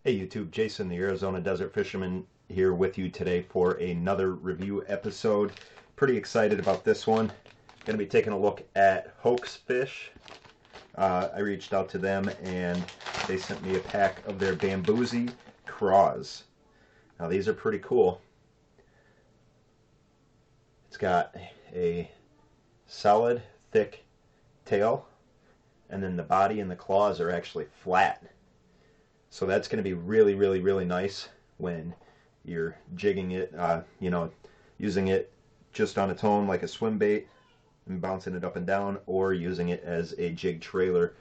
Hey YouTube, Jason the Arizona Desert Fisherman here with you today for another review episode. Pretty excited about this one. Going to be taking a look at Hoax Fish. I reached out to them and they sent me a pack of their Bamboozie Craws. Now these are pretty cool. It's got a solid, thick tail, and then the body and the claws are actually flat. So that's going to be really nice when you're jigging it, using it just on its own like a swim bait and bouncing it up and down, or using it as a jig trailer.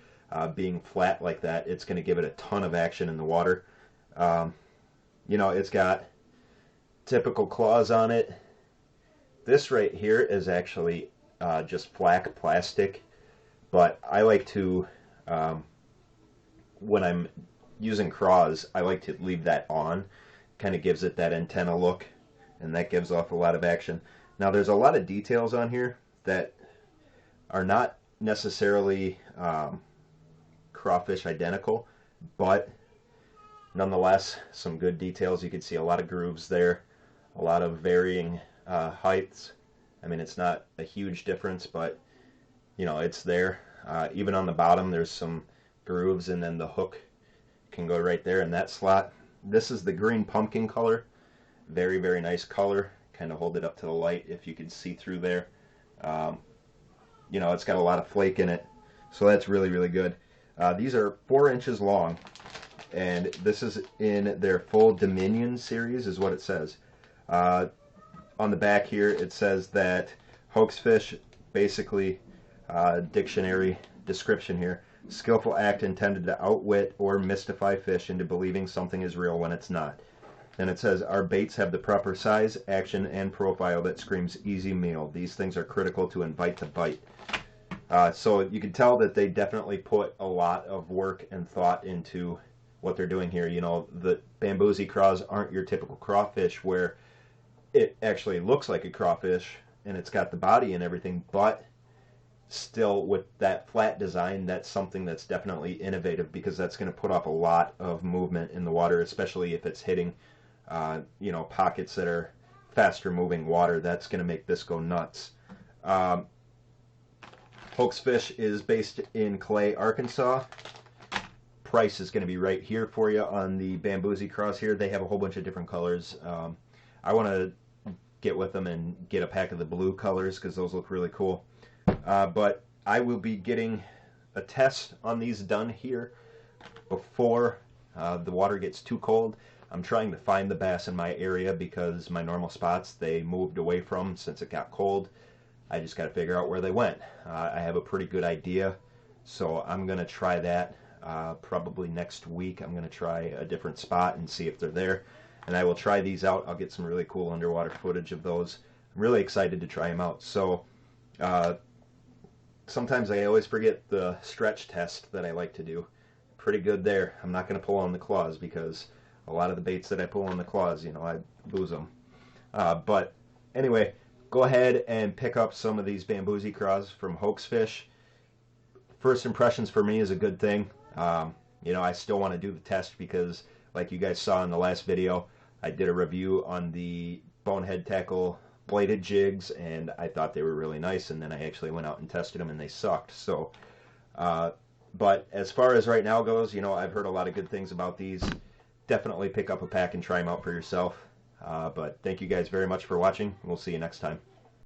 Being flat like that, it's going to give it a ton of action in the water. It's got typical claws on it. This right here is actually just black plastic, but I like to, when I'm using craws, I like to leave that on. Kind of gives it that antenna look, and that gives off a lot of action. Now there's a lot of details on here that are not necessarily crawfish identical, but nonetheless some good details. You can see a lot of grooves there, a lot of varying heights. I mean, it's not a huge difference, but it's there. Even on the bottom there's some grooves, and then the hook can go right there in that slot. This is the green pumpkin color. Very nice color. Kind of hold it up to the light if you can see through there. It's got a lot of flake in it, so that's really good. These are 4 inches long, and this is in their full Dominion series is what it says. On the back here it says that Hoax Fish, basically dictionary description here: skillful act intended to outwit or mystify fish into believing something is real when it's not. And it says, our baits have the proper size, action, and profile that screams easy meal. These things are critical to invite to bite. So you can tell that they definitely put a lot of work and thought into what they're doing here. The Bamboozie Craws aren't your typical crawfish where it actually looks like a crawfish and it's got the body and everything, but still with that flat design, that's something that's definitely innovative, because that's going to put off a lot of movement in the water, especially if it's hitting pockets that are faster moving water. That's going to make this go nuts. Hoax Fish is based in Clay, Arkansas. Price is going to be right here for you on the Bamboozie Craws here. They have a whole bunch of different colors. I want to get with them and get a pack of the blue colors because those look really cool. But I will be getting a test on these done here before the water gets too cold. I'm trying to find the bass in my area because my normal spots they moved away from since it got cold. I just got to figure out where they went. I have a pretty good idea, so I'm going to try that probably next week. I'm going to try a different spot and see if they're there, and I will try these out. I'll get some really cool underwater footage of those. I'm really excited to try them out. So sometimes I always forget the stretch test that I like to do. Pretty good there. I'm not going to pull on the claws because a lot of the baits that I pull on the claws, I lose them. But anyway, go ahead and pick up some of these Bamboozie Craws from Hoax Fish. First impressions for me is a good thing. I still want to do the test because, like you guys saw in the last video, I did a review on the Bonehead Tackle bladed jigs, and I thought they were really nice, and then I actually went out and tested them and they sucked. So but as far as right now goes, I've heard a lot of good things about these. Definitely pick up a pack and try them out for yourself. But thank you guys very much for watching. We'll see you next time.